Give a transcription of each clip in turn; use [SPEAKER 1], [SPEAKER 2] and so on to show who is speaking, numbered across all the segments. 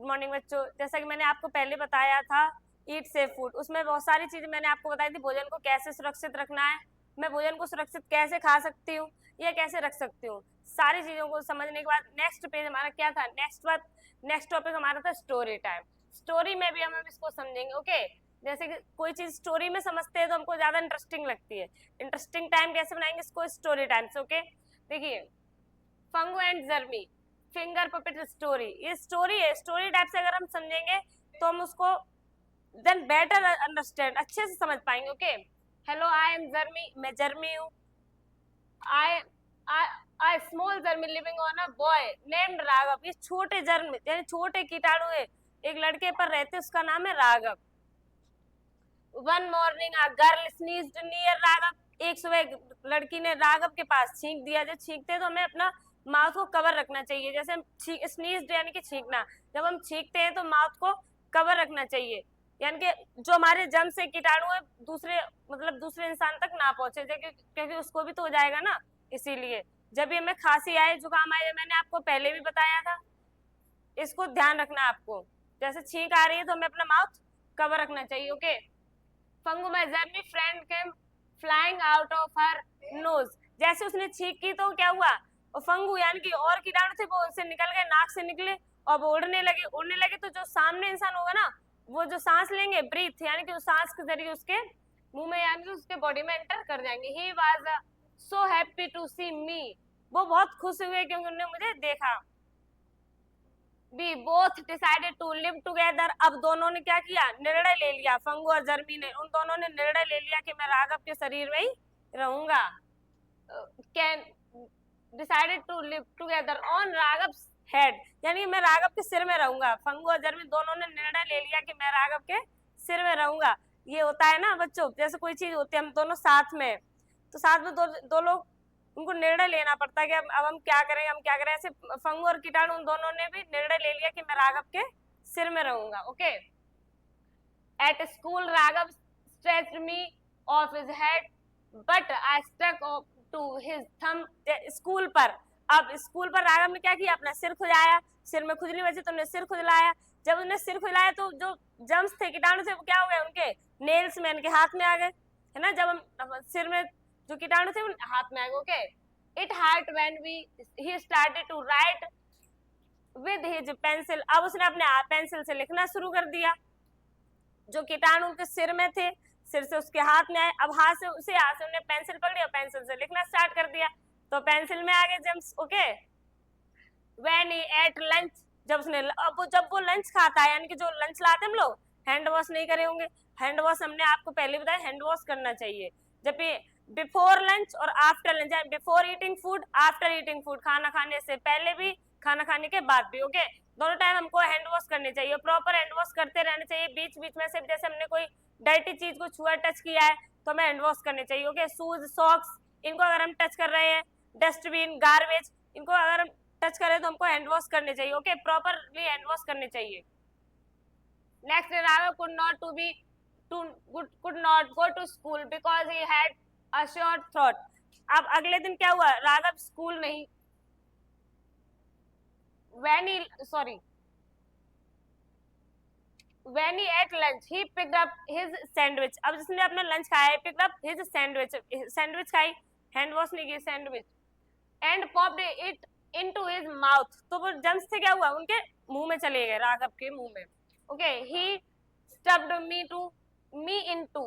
[SPEAKER 1] Morning बच्चों। जैसा कि मैंने आपको पहले बताया था ईट सेफ फूड, उसमें बहुत सारी चीजें मैंने आपको बताई थी। भोजन को कैसे सुरक्षित रखना है, मैं भोजन को सुरक्षित कैसे खा सकती हूँ या कैसे रख सकती हूँ, सारी चीजों को समझने के बाद नेक्स्ट पेज हमारा क्या था, नेक्स्ट टॉपिक हमारा था स्टोरी टाइम। स्टोरी में भी हम इसको समझेंगे। ओके, जैसे कि कोई चीज स्टोरी में समझते हैं तो हमको ज्यादा इंटरेस्टिंग लगती है। इंटरेस्टिंग टाइम कैसे बनाएंगे इसको, स्टोरी टाइम से। ओके, देखिए Fungu and Germy finger puppet story, ये स्टोरी है। स्टोरी टाइप से अगर हम समझेंगे तो हम उसको देन बेटर अंडरस्टैंड, अच्छे से समझ पाएंगे। Okay, hello I am Germy, मैं जर्मी हूँ। I I small germy living on a boy named Raghav, ये छोटे जर्म यानी छोटे कीटाणु है, एक लड़के पर रहते, उसका नाम है Raghav. One morning a girl sneezed near Raghav, एक सुबह एक लड़की ने राघव के पास छींक दिया। जब छींकते तो हमें अपना माउथ को कवर रखना चाहिए। जैसे हम स्नीज्ड यानी कि छींकना, जब हम छींकते हैं तो माउथ को कवर रखना चाहिए, यानी कि जो हमारे जर्म से कीटाणु है दूसरे मतलब दूसरे इंसान तक ना पहुंचे, क्योंकि उसको भी तो हो जाएगा ना। इसीलिए जब भी हमें खांसी आए, जुकाम आए, मैंने आपको पहले भी बताया था, इसको ध्यान रखना आपको। जैसे छींक आ रही है तो हमें अपना माउथ कवर रखना चाहिए। Okay, Fungu my germy friend came flying out of her nose, जैसे उसने छींक की तो क्या हुआ, और फंगू यानी कि और कीटाणु थे वो उससे निकल गए, नाक से निकले और वो उड़ने लगे। तो जो सामने इंसान होगा ना, वो जो सांस लेंगे, ब्रीथ यानी कि सांस के जरिए उसके मुंह में यानी कि उसके बॉडी में एंटर कर जाएंगे। He was so happy to see me, वो बहुत खुश हुए क्योंकि उन्होंने मुझे देखा। We both decided to live together, अब दोनों ने क्या किया, निर्णय ले लिया, फंगू और जर्मी ने, उन दोनों ने निर्णय ले लिया कि मैं राघव के शरीर में ही रहूंगा। Can decided to live together on Raghav head, यानी मैं राघव के सिर में रहूंगा। फंगू और जर्मी दोनों ने निर्णय ले लिया कि मैं राघव के सिर में रहूंगा। ये होता है ना बच्चों, जैसे कोई चीज होती है हम दोनों साथ में, तो साथ में दो लोग, उनको निर्णय लेना पड़ता है कि अब हम क्या करें। ऐसे फंगू और कीटाणु उन दोनों ने भी निर्णय ले लिया कि मैं राघव के सिर में रहूंगा। Okay, at school Raghav stretched me off his head but I stuck to his thumb, school पर, अब स्कूल पर राघव ने क्या किया, अपना सिर खुजाया, सिर में खुजली बची तो उन्हें सिर खुजलाया। जब उन्हें सिर खुजलाया तो जो जर्म्स थे, कीटाणु थे, वो क्या हो गए, उनके नेल्स में, उनके हाथ में आ गए, है ना। जब हम सिर में जो कीटाणु थे हाथ में आ गए। Okay, it hurt when he started to write with his pencil, अब उसने अपने पेंसिल से लिखना शुरू कर दिया। जो कीटाणु के सिर में थे, सिर से उसके हाथ में आए, अब हाथ से उन्हें पेंसिल पकड़ी और पेंसिल से लिखना स्टार्ट कर दिया, तो पेंसिल में आ गए germs. Okay, when he ate lunch, जब वो लंच खाता है, यानी कि जो लंच लाते हम लोग, हैंड वॉश नहीं करे होंगे। हैंड वॉश हमने आपको पहले बताया, हैंड वॉश करना चाहिए जब भी बिफोर लंच और after lunch, before eating food, after eating food, खाना खाने से पहले भी, खाना खाने के बाद भी। ओके, दोनों टाइम हमको हैंड वॉश करनी चाहिए, प्रॉपर हैंड वॉश करते रहना चाहिए। बीच बीच में से जैसे हमने कोई डर्टी चीज को छुआ, टच किया है तो हमें हैंड वॉश करनी चाहिए। ओके, शूज, सॉक्स, इनको अगर हम टच कर रहे हैं, डस्टबिन, गार्बेज, इनको अगर हम टच करें तो हमको हैंड वॉश करने चाहिए। ओके, प्रॉपरली हैंड वॉश करने चाहिए। Next day Raghav could not go to school because he had a short throat, अब अगले दिन क्या हुआ, राघव स्कूल नहीं, when he ate lunch he picked up his sandwich, अब जिसने अपना लंच खाया है, picked up his सैंडविच खाई, हैंड वॉश नहीं की, sandwich, and popped it into his mouth, तो वो जर्म्स से क्या हुआ, उनके मुंह में चले गए, राघव के मुंह में। Okay, he stuffed me into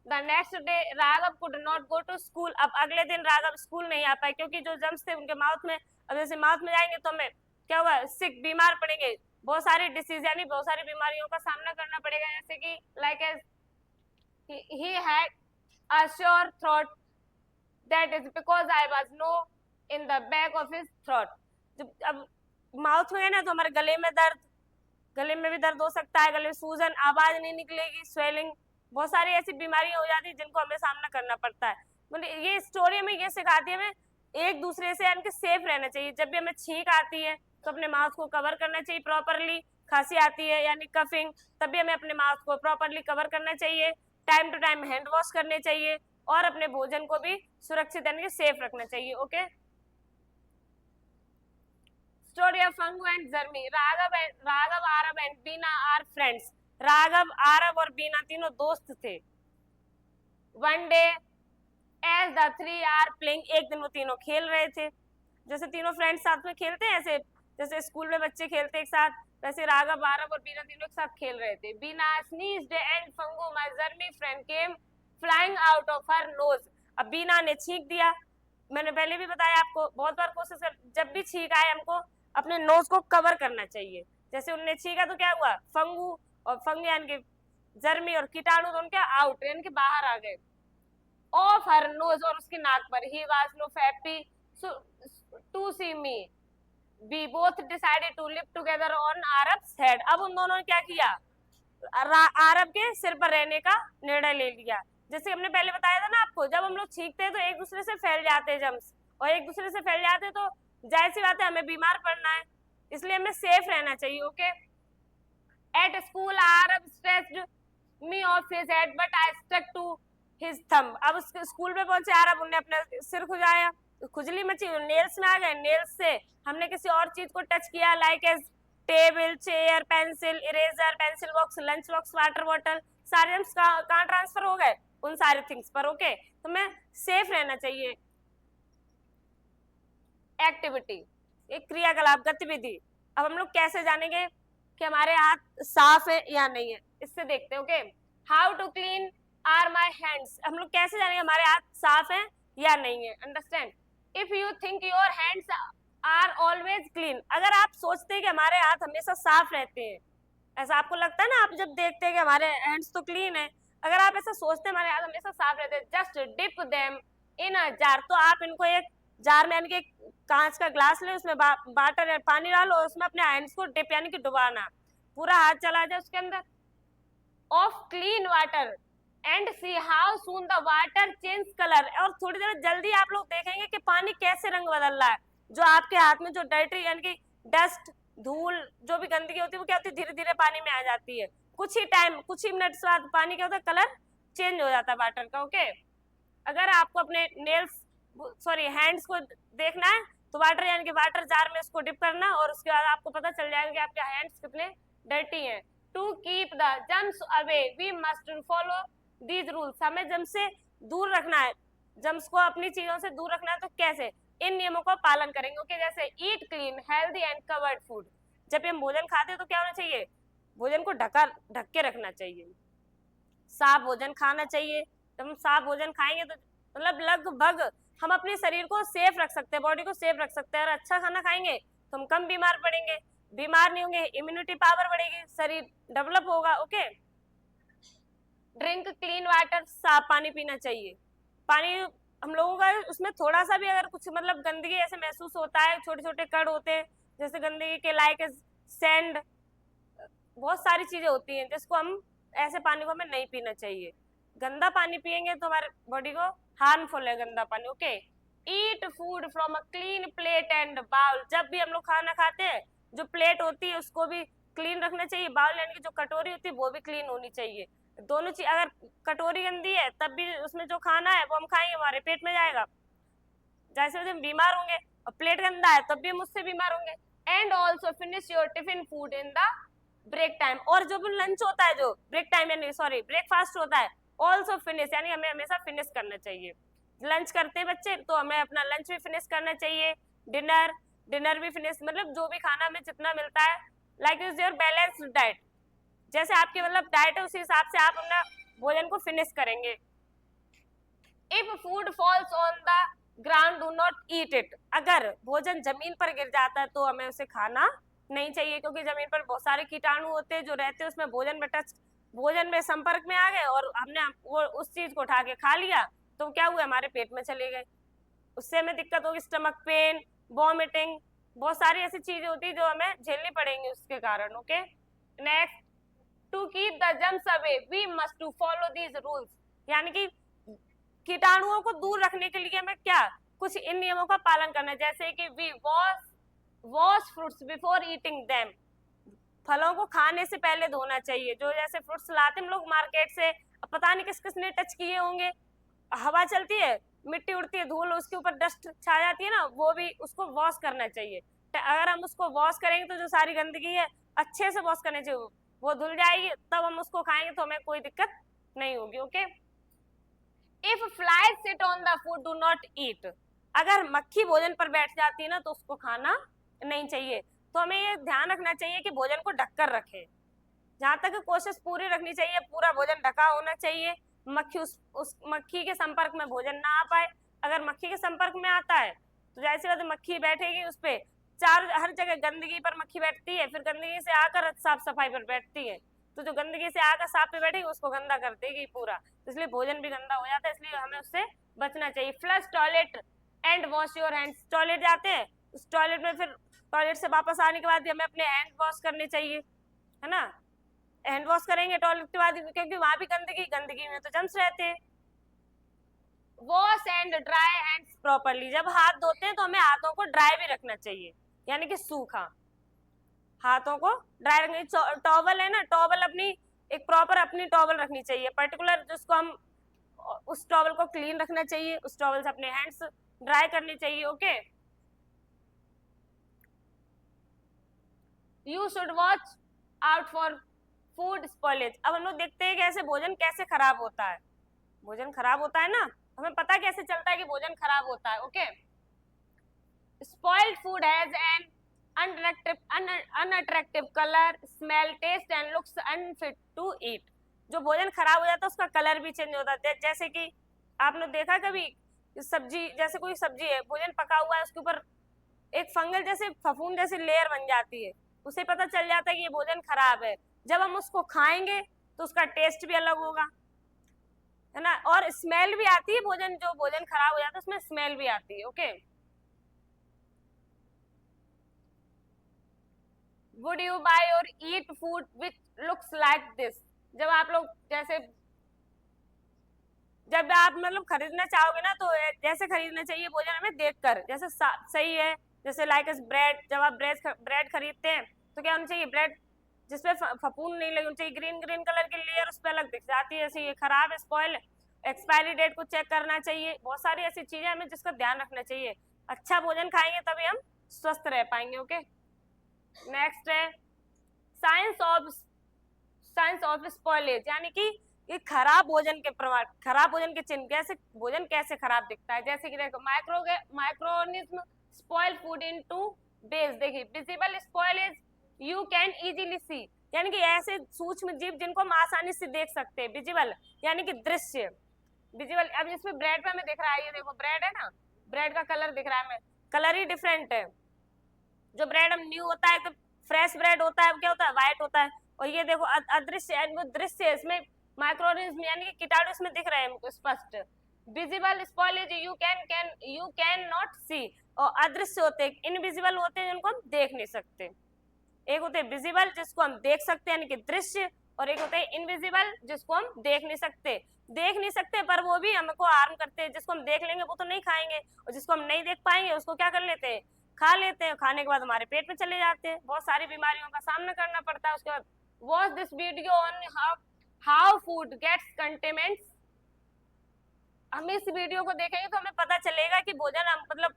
[SPEAKER 1] the next day Raghav could not go to school, अब अगले दिन राघव स्कूल नहीं आ पाए क्योंकि जो जर्म्स थे उनके माउथ में, अब जैसे माउथ में जाएंगे तो हमें क्या हुआ, सिक, बीमार पड़ेंगे, बहुत सारी डिसीज यानी बहुत सारी बीमारियों का सामना करना पड़ेगा, जैसे कि like as he had a sore throat, that is because I was no in the back of his throat, जब अब माउथ में है ना तो हमारे गले में भी दर्द हो सकता है, गले में सूजन, आवाज नहीं निकलेगी, स्वेलिंग, बहुत सारी ऐसी बीमारियां हो जाती है जिनको हमें सामना करना पड़ता है। मतलब ये स्टोरी हमें ये सिखाती है हमें एक दूसरे से यानी कि सेफ रहना चाहिए। जब भी हमें छींक आती है तो अपने माउथ को कवर करना चाहिए प्रॉपरली, खांसी आती है यानी कफिंग, तब भी हमें अपने माउथ को प्रॉपरली कवर करना चाहिए, time to time hand wash करने चाहिए और अपने भोजन को भी सुरक्षित यानी कि सेफ रखना चाहिए। Okay, Story of Fangu and Zarmi. Raghav, Arav and Beena are friends. Raghav, Aarav और बीना तीनों दोस्त थे. One day, as the three are playing, एक दिन वो तीनों खेल रहे थे. जैसे तीनों फ्रेंड्स साथ में खेलते हैं, ऐसे जैसे स्कूल में बच्चे खेलते एक साथ, वैसे राघव, आरव और बीना तीनों एक साथ खेल रहे थे. बीना sneezed and Fangu, my Zarmi friend, came flying out of her nose. अब बीना ने छींक दिया. मैंने पहले भी बताया आपको, बहुत बार कोशिश कर, जब भी छींक आए हमको अपने नोज को कवर करना चाहिए. जैसे उन्होंने छींका तो क्या हुआ, फंगू और फंग यानी कि जर्मी और कीटाणु तो उनके आउट यानी कि बाहर आ गए. ऑफ हर नोज, और उसकी नाक पर. He was no happy to see me. We both decided to live together on Aarav's head. अब उन दोनों ने क्या किया, आरव के सिर पर रहने का निर्णय ले लिया. जैसे हमने पहले बताया था ना आपको, जब हम लोग छींकते हैं तो एक दूसरे से फैल जाते हैं जम्स, और एक दूसरे से फैल जाते हैं तो जाहिर सी बात है हमें बीमार पड़ना है, इसलिए हमें सेफ रहना चाहिए. Okay. At school Aarav stretched me off his head but I stuck to his thumb. अब उसके स्कूल में पहुंचे आरव, उन्हें अपना सिर खुजाया, खुजली मची, नेल्स में आ गए. नेल्स से हमने किसी और चीज को टच किया, like as table, chair, pencil, eraser, pencil box, lunch box, water bottle, सारे जम्स कहाँ ट्रांसफर हो गए, उन सारे थिंग्स पर. ओके. तो मैं सेफ रहना चाहिए. एक्टिविटी, एक क्रियाकलाप, गतिविधि. अब हम लोग कैसे जानेंगे कि हमारे हाथ साफ है या नहीं है, इससे देखते हैं. Okay. How to clean are my hands. हम लोग कैसे जानेंगे हमारे हाथ साफ है या नहीं है. Understand. If you think your hands are always clean. अगर आप सोचते हैं कि हमारे हाथ हमेशा साफ रहते हैं, ऐसा आपको लगता है ना, आप जब देखते हैं कि हमारे हैंड्स तो क्लीन है, अगर आप ऐसा सोचते हैं हमारे हाथ हमेशा साफ रहते हैं, just dip them in a jar. तो आप इनको एक जार में यानी कि कांच का ग्लास ले, उसमें वाटर या पानी डालो और उसमें अपने हैंड्स को डिप यानी कि डुबाना, पूरा हाथ चला जाए उसके अंदर, of clean water and see how soon the water change colour. और थोड़ी देर जल्दी आप लोग देखेंगे कि पानी कैसे रंग बदल रहा है. जो आपके हाथ में जो डर्टी यानी कि डस्ट, धूल, जो भी गंदगी होती है वो क्या होती है, धीरे धीरे पानी में आ जाती है. कुछ ही टाइम, कुछ ही मिनट बाद पानी क्या होता है, कलर चेंज हो जाता है वाटर का. ओके. अगर आपको अपने नेल्स हैंड्स को देखना है तो वाटर यानी कि वाटर जार में उसको डिप करना, और उसके बाद आपको पता चल जाएगा कि आपके हैंड्स कितने डर्टी हैं. To keep the germs away we must follow these rules. हमें जम्स से दूर रखना है, जम्स को अपनी चीजों से दूर रखना है. तो कैसे, इन नियमों का पालन करेंगे. ओके. जैसे eat clean, healthy and covered food. जब हम भोजन खाते हैं तो क्या होना चाहिए, भोजन को ढक के रखना चाहिए, साफ भोजन खाना चाहिए. जब हम साफ भोजन खाएंगे तो मतलब लगभग हम अपने शरीर को सेफ रख सकते हैं, बॉडी को सेफ रख सकते हैं. और अच्छा खाना खाएंगे तो हम कम बीमार पड़ेंगे, बीमार नहीं होंगे, इम्यूनिटी पावर बढ़ेगी, शरीर डेवलप होगा. ओके. ड्रिंक क्लीन वाटर, साफ पानी पीना चाहिए. पानी हम लोगों का उसमें थोड़ा सा भी अगर कुछ मतलब गंदगी ऐसे महसूस होता है, छोटे छोटे कण होते हैं जैसे गंदगी के, लाइक सैंड, बहुत सारी चीजें होती हैं जिसको हम, ऐसे पानी को हमें नहीं पीना चाहिए. गंदा पानी पिएंगे तो हमारे बॉडी को हार्मफुल है गंदा पानी. Okay. Eat food from a clean plate and bowl. जब भी हम लोग खाना खाते हैं, जो प्लेट होती है उसको भी क्लीन रखना चाहिए, बाउल यानी कि जो कटोरी होती है वो भी क्लीन होनी चाहिए. दोनों चीज, अगर कटोरी गंदी है तब भी उसमें जो खाना है वो हम खाएंगे हमारे पेट में जाएगा, जैसे हम बीमार होंगे. और प्लेट गंदा है तब भी हम उससे बीमार होंगे. And also finish your tiffin food in the break time. और जो भी लंच होता है, जो ब्रेक टाइम यानी ब्रेकफास्ट होता है, ऑल्सो फिनिश यानी हमें हमेशा फिनिश करना चाहिए. लंच करते हैं बच्चे तो हमें अपना लंच भी फिनिश करना चाहिए. डिनर भी फिनिश, मतलब जो भी खाना हमें जितना मिलता है, like is your balanced diet. जैसे आपकी मतलब डाइट है उसी हिसाब से आप अपना भोजन को फिनिश करेंगे. If food falls on the ground do not eat it. अगर भोजन जमीन पर गिर जाता है तो हमें उसे खाना नहीं चाहिए, क्योंकि जमीन पर बहुत सारे कीटाणु होते हैं जो रहते हैं उसमें, भोजन में संपर्क में आ गए और हमने वो उस चीज को उठा के खा लिया तो क्या हुआ, हमारे पेट में चले गए. उससे हमें दिक्कत होगी, स्टमक पेन, वॉमिटिंग, बहुत सारी ऐसी चीजें होती है जो हमें झेलनी पड़ेंगी उसके कारण. Okay. Next, to keep the germs away we must to follow these rules. यानी कि कीटाणुओं को दूर रखने के लिए हमें क्या, कुछ इन नियमों का पालन करना है. जैसे कि we wash fruits before eating them. फलों को खाने से पहले धोना चाहिए. जो जैसे फ्रूट्स लाते हम लोग मार्केट से, पता नहीं किस किसने टच किए होंगे, हवा चलती है, मिट्टी उड़ती है, धूल, उसके ऊपर डस्ट छा जाती है ना, वो भी उसको वॉश करना चाहिए. अगर हम उसको वॉश करेंगे तो जो सारी गंदगी है अच्छे से वॉश करनी चाहिए, वो धुल जाएगी, तब हम उसको खाएंगे तो हमें कोई दिक्कत नहीं होगी। Okay, if flies sit on the food do not eat, अगर मक्खी भोजन पर बैठ जाती है ना तो उसको खाना नहीं चाहिए। तो हमें ये ध्यान रखना चाहिए कि भोजन को ढककर रखे, जहां तक कोशिश पूरी रखनी चाहिए, पूरा भोजन ढका होना चाहिए, मक्खी उस मक्खी के संपर्क में भोजन ना आ पाए। अगर मक्खी के संपर्क में आता है तो जैसे बात मक्खी बैठेगी उस पे, हर जगह गंदगी पर मक्खी बैठती है, फिर गंदगी से आकर साफ सफाई पर बैठती है, तो जो गंदगी से आकर साफ पे बैठेगी उसको गंदा कर देगी पूरा, इसलिए भोजन भी गंदा हो जाता है, इसलिए हमें उससे बचना चाहिए। Flush toilet and wash your hands, toilet जाते हैं उस टॉयलेट में, फिर टॉयलेट से वापस आने के बाद हमें अपने हैंड वॉश करने चाहिए, है ना, हैंड वॉश करेंगे टॉयलेट के बाद, क्योंकि वहां भी गंदगी में तो जम्स रहते हैं। Wash and dry hands properly, जब हाथ धोते हैं तो हमें हाथों को ड्राई भी रखना चाहिए, यानी कि सूखा, हाथों को ड्राई रखना। टॉवल है ना, टॉवल अपनी एक प्रॉपर अपनी टॉवल रखनी चाहिए पर्टिकुलर, जिसको हम उस टॉवल को क्लीन रखना चाहिए, उस टॉवल से अपने हैंड्स ड्राई करने चाहिए। Okay, you should watch out for food spoilage. अब हम लोग देखते हैं कि ऐसे भोजन कैसे खराब होता है, भोजन खराब होता है ना, हमें पता कैसे चलता है कि भोजन खराब होता है। Okay, spoiled food has an unattractive colour, smell, taste and looks unfit to eat. जो भोजन खराब हो जाता है उसका कलर भी चेंज होता है, जैसे कि आपने देखा कभी सब्जी, जैसे कोई सब्जी है, भोजन पका हुआ है, उसके ऊपर एक फंगल जैसे फफूंद जैसी लेयर बन जाती है, उसे पता चल जाता है कि ये भोजन खराब है। जब हम उसको खाएंगे तो उसका टेस्ट भी अलग होगा, है ना, और स्मेल भी आती है, भोजन जो भोजन खराब हो जाता है उसमें स्मेल भी आती है। ओके, वुड यू बाय और eat food which looks like this, जब आप लोग जैसे जब आप मतलब खरीदना चाहोगे ना तो जैसे खरीदना चाहिए भोजन हमें देखकर, जैसे सही है, जैसे लाइक ब्रेड, जब आप ब्रेड खरीदते हैं तो क्या होना चाहिए, ब्रेड जिसपे फफूंद नहीं लगी चाहिए, ग्रीन ग्रीन कलर की लेयर उस पर अलग दिख जाती है, ऐसे ये खराब स्पॉइल, एक्सपायरी डेट को चेक करना चाहिए, बहुत सारी ऐसी चीजें हमें जिसका ध्यान रखना चाहिए। अच्छा भोजन खाएंगे तभी हम स्वस्थ रह पाएंगे। ओके, नेक्स्ट है साइंस ऑफ स्पॉइलेज, यानी कि ये खराब भोजन के प्रमाण, खराब भोजन के चिन्ह, कैसे भोजन कैसे खराब दिखता है, जैसे कि देखो microorganisms spoil food into base, देखिए visible spoilage you can easily see, यानी कि ऐसे सूक्ष्म जीव जिनको हम आसानी से देख सकते हैं, विजिबल यानी कि दृश्य, विजिबल। अब इसमें ब्रेड पे हमें दिख रहा है, ये देखो ब्रेड है ना, ब्रेड का कलर दिख रहा है हमें, कलर ही डिफरेंट है, जो ब्रेड हम न्यू होता है तो फ्रेश ब्रेड होता है, क्या होता है, व्हाइट होता है, और ये देखो अदृश्य, वो दृश्य, इसमें माइक्रोनिज्म यानी कि कीटाणु इसमें दिख रहे हैं हमको स्पष्ट। Visible spoilage you can not see, और अदृश्य होते हैं, इनविजिबल होते हैं जिनको हम देख नहीं सकते, एक होते हैं विजिबल जिसको हम देख सकते हैं यानी कि दृश्य, और एक होते हैं इनविजिबल जिसको हम देख नहीं सकते पर वो भी हमको हार्म करते हैं, जिसको हम देख लेंगे वो तो नहीं खाएंगे, और जिसको हम नहीं देख पाएंगे उसको क्या कर लेते हैं, खा लेते हैं, खाने के बाद हमारे पेट में चले जाते हैं, बहुत सारी बीमारियों का सामना करना पड़ता है। उसके बाद watch this video on how food gets contaminants, हम इस वीडियो को देखेंगे तो हमें पता चलेगा कि भोजन हम मतलब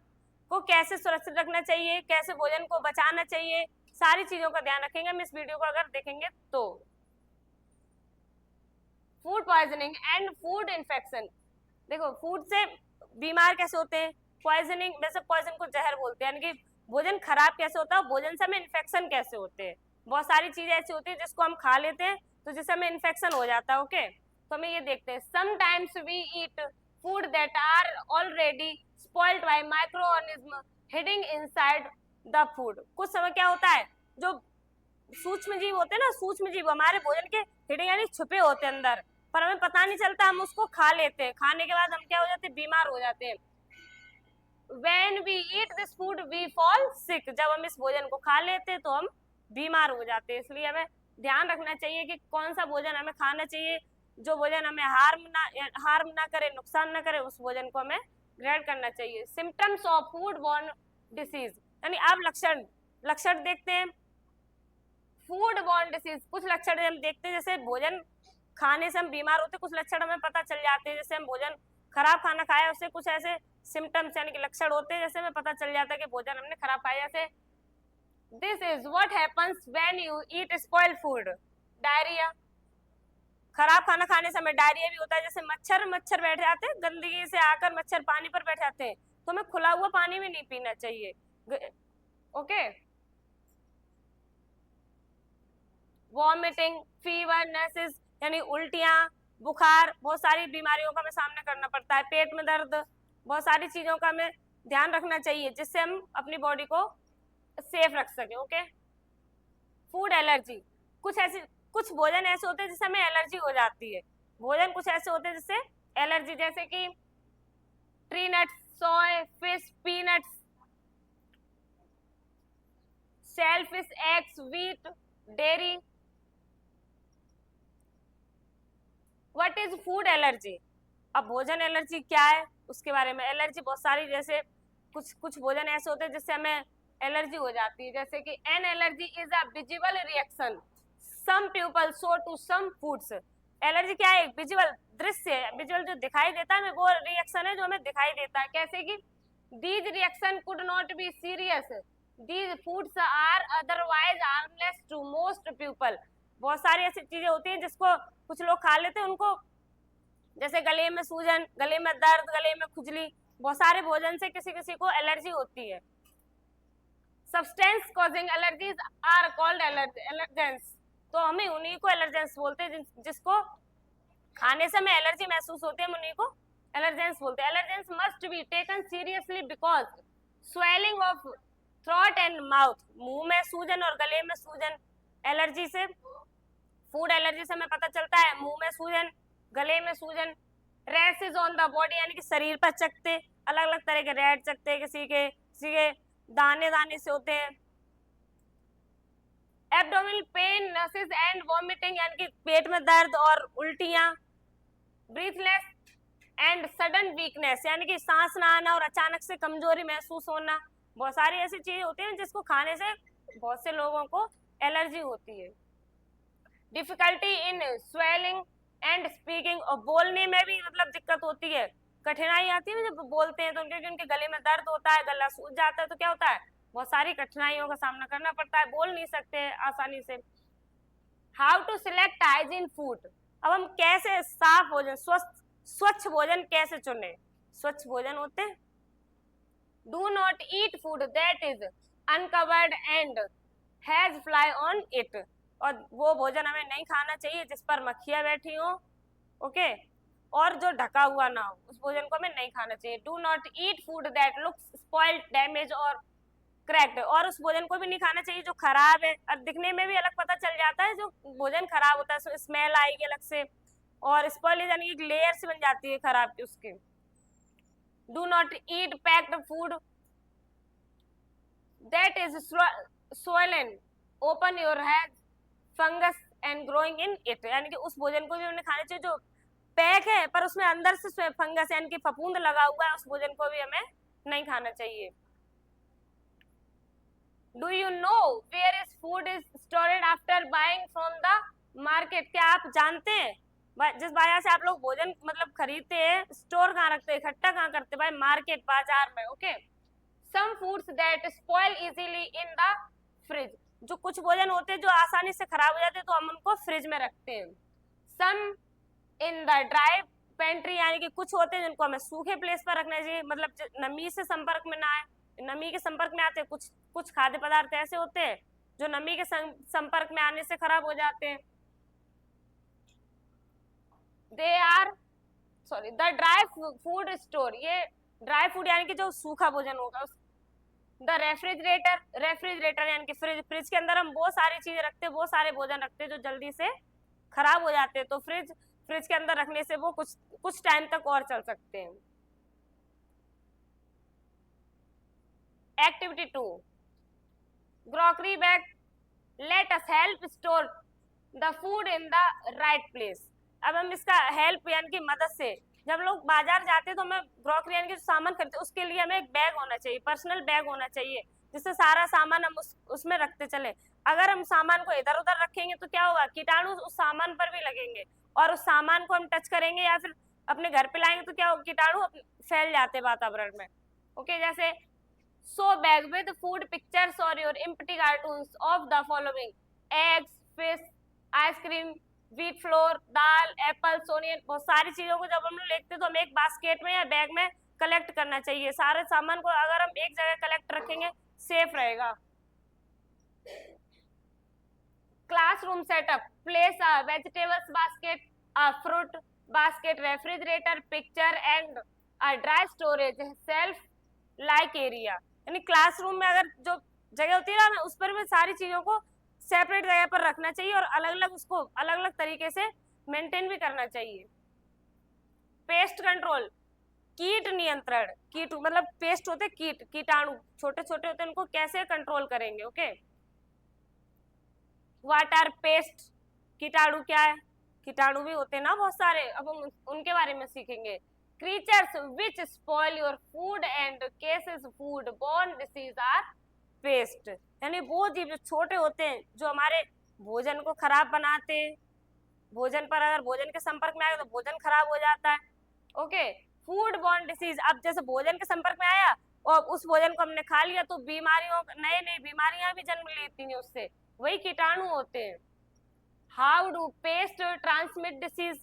[SPEAKER 1] को कैसे सुरक्षित रखना चाहिए, कैसे भोजन को बचाना चाहिए, सारी चीजों का ध्यान रखेंगे हम इस वीडियो को अगर देखेंगे तो। Food poisoning and food infection, देखो फूड से बीमार कैसे होते हैं, पॉइजनिंग, वैसे पॉइजन को जहर बोलते हैं, यानी कि भोजन खराब कैसे होता है, भोजन से हमें इन्फेक्शन कैसे होते हैं, बहुत सारी चीजें ऐसी होती है जिसको हम खा लेते हैं तो जिससे हमें इन्फेक्शन हो जाता है। ओके, तो हमें ये देखते हैं, sometimes we eat food that are already spoiled by microorganism hiding inside the food. कुछ समय क्या होता है, जो सूक्ष्म जीव होते हैं ना, सूक्ष्म जीव हमारे भोजन के हिडिंग यानी छुपे होते हैं अंदर, पर हमें पता नहीं चलता, हम उसको खा लेते हैं, खाने के बाद हम क्या हो जाते हैं, बीमार हो जाते हैं। When we eat this food we fall sick, जब हम इस भोजन को खा लेते हैं तो हम बीमार हो जाते हैं, इसलिए हमें ध्यान रखना चाहिए कि कौन सा भोजन हमें खाना चाहिए, जो भोजन हमें हार्म ना करे, नुकसान ना करे, उस भोजन को हमें ग्रहण करना चाहिए। Symptoms of food borne disease, यानी आप लक्षण देखते हैं, फूड बॉर्न डिसीज, कुछ लक्षण हम देखते हैं, जैसे भोजन खाने से हम बीमार होते, कुछ लक्षण हमें पता चल जाते हैं, जैसे हम भोजन खराब खाना खाया उससे कुछ ऐसे सिम्टम्स यानी कि लक्षण होते हैं, जैसे हमें पता चल जाता है कि भोजन हमने खराब खाया, जैसे this is what happens when you eat spoiled food, diarrhoea. खराब खाना खाने से हमें डायरिया भी होता है। जैसे मच्छर बैठ जाते हैं, गंदगी से आकर मच्छर पानी पर बैठ जाते हैं, तो हमें खुला हुआ पानी भी नहीं पीना चाहिए। ओके। वॉमिटिंग, फीवर, नसेस यानी उल्टियां, बुखार, बहुत सारी बीमारियों का हमें सामना करना पड़ता है। पेट में दर्द, बहुत सारी चीजों का हमें ध्यान रखना चाहिए जिससे हम अपनी बॉडी को सेफ रख सके। ओके। फूड एलर्जी, कुछ भोजन ऐसे होते हैं जिससे हमें एलर्जी हो जाती है। भोजन कुछ ऐसे होते हैं जिससे एलर्जी, जैसे कि tree nuts, soy, fish, peanuts, shellfish, eggs, wheat, dairy. What is food allergy? अब भोजन एलर्जी क्या है उसके बारे में। एलर्जी बहुत सारी, जैसे कुछ भोजन ऐसे होते हैं जिससे हमें एलर्जी हो जाती है, जैसे कि an allergy is a visible reaction some people show to some foods. Allergy क्या है? विजुअल, दृश्य, विजुअल जो दिखाई देता है, वो रिएक्शन है जो हमें दिखाई देता है। कैसे कि these reaction could not be serious, these foods are otherwise harmless to most people. बहुत सारी ऐसी चीजें होती हैं जिसको कुछ लोग खा लेते हैं, उनको जैसे गले में सूजन, गले में दर्द, गले में खुजली, बहुत सारे भोजन से किसी किसी को एलर्जी होती है। Substance causing allergies are called allergens. तो हमें उन्हीं को एलर्जेंस बोलते हैं जिसको खाने से हमें एलर्जी महसूस होती है, हम उन्हीं को एलर्जेंस बोलते हैं। Allergens must be taken seriously because swelling of throat and mouth, मुंह में सूजन और गले में सूजन, एलर्जी से, फूड एलर्जी से हमें पता चलता है। मुंह में सूजन, गले में सूजन, रैशेज ऑन द बॉडी यानी कि शरीर पर चकते, अलग अलग तरह के रेड चकते, किसी के दाने दाने से होते हैं। एब्डोमिनल पेन, नसेस एंड वॉमिटिंग यानी कि पेट में दर्द और उल्टियां। ब्रीथलेस एंड सडन वीकनेस यानी कि सांस ना आना और अचानक से कमजोरी महसूस होना। बहुत सारी ऐसी चीजें होती हैं जिसको खाने से बहुत से लोगों को एलर्जी होती है। Difficulty in swelling and speaking, और बोलने में भी मतलब दिक्कत होती है, कठिनाई आती है जब बोलते हैं तो, क्योंकि उनके गले में दर्द होता है, गला सूज जाता है, तो क्या होता है, बहुत सारी कठिनाइयों का सामना करना पड़ता है, बोल नहीं सकते आसानी से। How to select hygiene food, अब हम कैसे साफ भोजन, स्वच्छ भोजन कैसे चुने। स्वच्छ भोजन होते हैं, do not eat food that is uncovered and has fly on it, और वो भोजन हमें नहीं खाना चाहिए जिस पर मक्खियां बैठी हो। ओके। और जो ढका हुआ ना हो, उस भोजन को हमें नहीं खाना चाहिए। Do not eat food that looks spoiled, damage और क्रैक्ड, और उस भोजन को भी नहीं खाना चाहिए जो खराब है। और दिखने में भी अलग पता चल जाता है, जो भोजन खराब होता है स्मेल आएगी अलग से, और स्पॉइल यानी एक लेयर से बन जाती है खराब की उसके। Do not eat packed food that is swollen, open your has fungus and growing in it, यानी कि उस भोजन को भी हमें खाना चाहिए जो पैक है पर उसमें अंदर से फंगस यानी कि फफूंद लगा हुआ है, उस भोजन को भी हमें नहीं खाना चाहिए। Do you know where is food is stored after buying from the market, क्या आप जानते हैं जिस बाजार से आप लोग भोजन मतलब खरीदते हैं, स्टोर कहाँ रखते हैं, इकट्ठा कहाँ करते हैं? भाई मार्केट, बाजार में। Okay. Some foods that spoil easily in the fridge, जो कुछ भोजन होते हैं जो आसानी से खराब हो जाते हैं तो हम उनको फ्रिज में रखते हैं। सम इन द ड्राई पेंट्री, यानी कि कुछ होते हैं जिनको हमें सूखे प्लेस पर रखना चाहिए, मतलब नमी से संपर्क में ना आए। नमी के संपर्क में आते हैं कुछ खाद्य पदार्थ ऐसे होते हैं जो नमी के संपर्क में आने से खराब हो जाते हैं। They are the dry food store, ये ड्राई फूड यानी कि जो सूखा भोजन होगा। द रेफ्रिजरेटर यानी कि फ्रिज के अंदर हम बहुत सारी चीजें रखते हैं, बहुत सारे भोजन रखते हैं जो जल्दी से खराब हो जाते हैं, तो फ्रिज के अंदर रखने से वो कुछ टाइम तक और चल सकते हैं। Activity 2, grocery bag let us help store the food in the right place. अब हम इसका हेल्प यानी कि मदद से, जब लोग बाजार जाते हैं तो हमें ग्रोकरी यानी कि सामान खरीदते, उसके लिए हमें एक बैग होना चाहिए, पर्सनल बैग होना चाहिए, जिससे सारा सामान हम उसमें रखते चले। अगर हम सामान को इधर उधर रखेंगे तो क्या होगा, कीटाणु उस सामान पर भी लगेंगे, और उस सामान को हम टच करेंगे या फिर अपने घर पे लाएंगे तो क्या होगा, कीटाणु फैल जाते हैं वातावरण में। ओके। जैसे So bag with food pictures or your empty cartoons of the following: eggs, fish, ice cream, wheat flour, dal, apples, onion. बहुत सारी चीजों को जब हम लोग लेते हैं तो हमें एक बास्केट में या बैग में कलेक्ट करना चाहिए। सारे सामान को अगर हम एक जगह कलेक्ट रखेंगे सेफ रहेगा। Classroom setup: place a vegetables basket, a fruit basket, refrigerator, picture and a dry storage shelf like area। यानी क्लासरूम में अगर जो जगह होती है ना उस पर भी सारी चीजों को सेपरेट जगह पर रखना चाहिए और अलग अलग उसको अलग अलग तरीके से मेंटेन भी करना चाहिए। पेस्ट कंट्रोल: कीट नियंत्रण। कीट मतलब पेस्ट होते कीट, कीटाणु छोटे छोटे होते हैं, उनको कैसे कंट्रोल करेंगे। Okay, what are pest? कीटाणु क्या है? कीटाणु भी होते हैं ना बहुत सारे, अब हम उनके बारे में सीखेंगे। Creatures which spoil your food and causes food borne disease are pest. यानी वो जीव जो छोटे होते हैं जो हमारे भोजन को खराब बनाते हैं, भोजन पर अगर भोजन के संपर्क में आए तो भोजन खराब हो जाता है। ओके, फूड बॉर्न डिसीज, अब जैसे भोजन के संपर्क में आया और उस भोजन को हमने खा लिया तो बीमारियों नए नए बीमारियां भी जन्म लेती हैं उससे, वही कीटाणु होते हैं। How do paste transmit disease?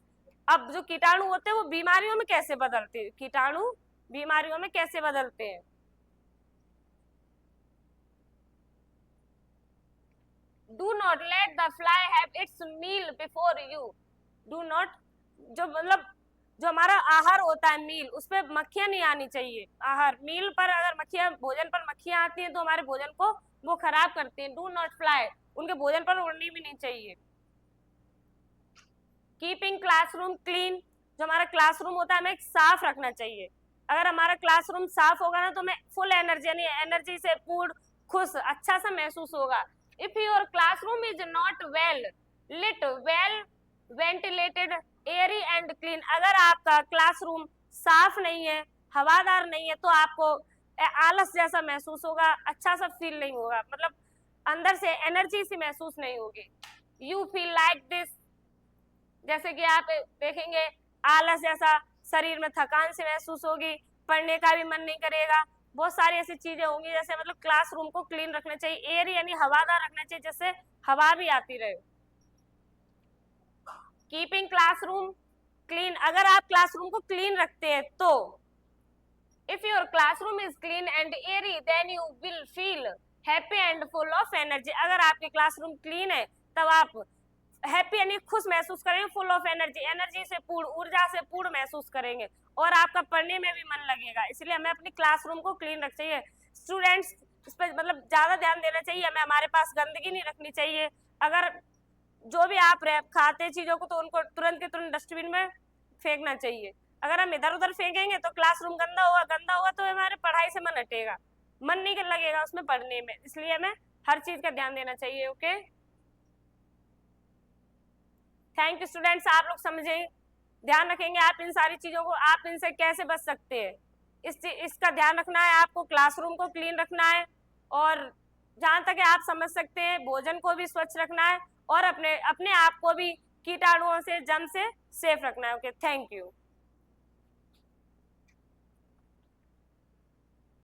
[SPEAKER 1] अब जो कीटाणु होते हैं वो बीमारियों में कैसे बदलते हैं? कीटाणु बीमारियों में कैसे बदलते हैं? Do not let the fly have its meal before you. Do not, जो मतलब जो हमारा आहार होता है मील, उस पर मक्खियां नहीं आनी चाहिए। आहार मील पर अगर मक्खियां, भोजन पर मक्खियां आती हैं तो हमारे भोजन को वो खराब करती हैं। डू नॉट फ्लाई, उनके भोजन पर उड़नी भी नहीं चाहिए। कीपिंग क्लासरूम क्लीन, जो हमारा क्लासरूम होता है हमें साफ रखना चाहिए। अगर हमारा क्लासरूम साफ होगा ना तो हमें फुल एनर्जी यानी एनर्जी से पूर्ण, खुश, अच्छा सा महसूस होगा। If your classroom is not well lit, well ventilated, airy and clean, अगर आपका क्लासरूम साफ नहीं है, हवादार नहीं है, तो आपको आलस जैसा महसूस होगा, अच्छा सा फील नहीं होगा, मतलब अंदर से एनर्जी सी महसूस नहीं होगी। यू फील लाइक दिस, जैसे कि आप देखेंगे आलस जैसा, शरीर में थकान से महसूस होगी, पढ़ने का भी मन नहीं करेगा, बहुत सारी ऐसी चीजें होंगी। जैसे मतलब क्लासरूम को क्लीन रखना चाहिए, एयर यानी हवादार रखना चाहिए, जिससे हवा भी आती रहे। कीपिंग क्लासरूम क्लीन, अगर आप क्लासरूम को क्लीन रखते हैं तो if your classroom is clean and airy then you will feel happy and full of energy. अगर आपके क्लासरूम क्लीन है तब आप हैप्पी यानी खुश महसूस करेंगे, फुल ऑफ एनर्जी, एनर्जी से पूर्ण, ऊर्जा से पूर्ण महसूस करेंगे और आपका पढ़ने में भी मन लगेगा। इसलिए हमें अपनी क्लासरूम को क्लीन रखना चाहिए। स्टूडेंट्स इस पर मतलब ज्यादा ध्यान देना चाहिए, हमें हमारे पास गंदगी नहीं रखनी चाहिए। अगर जो भी आप खाते चीजों को तो उनको तुरंत के तुरंत डस्टबिन में फेंकना चाहिए। अगर हम इधर उधर फेंकेंगे तो क्लासरूम गंदा होगा तो हमारे पढ़ाई से मन हटेगा, मन नहीं लगेगा उसमें पढ़ने में। इसलिए हमें हर चीज का ध्यान देना चाहिए। ओके, थैंक यू स्टूडेंट्स, आप लोग समझे, ध्यान रखेंगे आप इन सारी चीजों को, आप इनसे कैसे बच सकते हैं इसका ध्यान रखना है आपको। क्लासरूम को क्लीन रखना है और जहां तक आप समझ सकते हैं भोजन को भी स्वच्छ रखना है और अपने आप को भी कीटाणुओं से, जम से सेफ रखना है। Okay, thank you.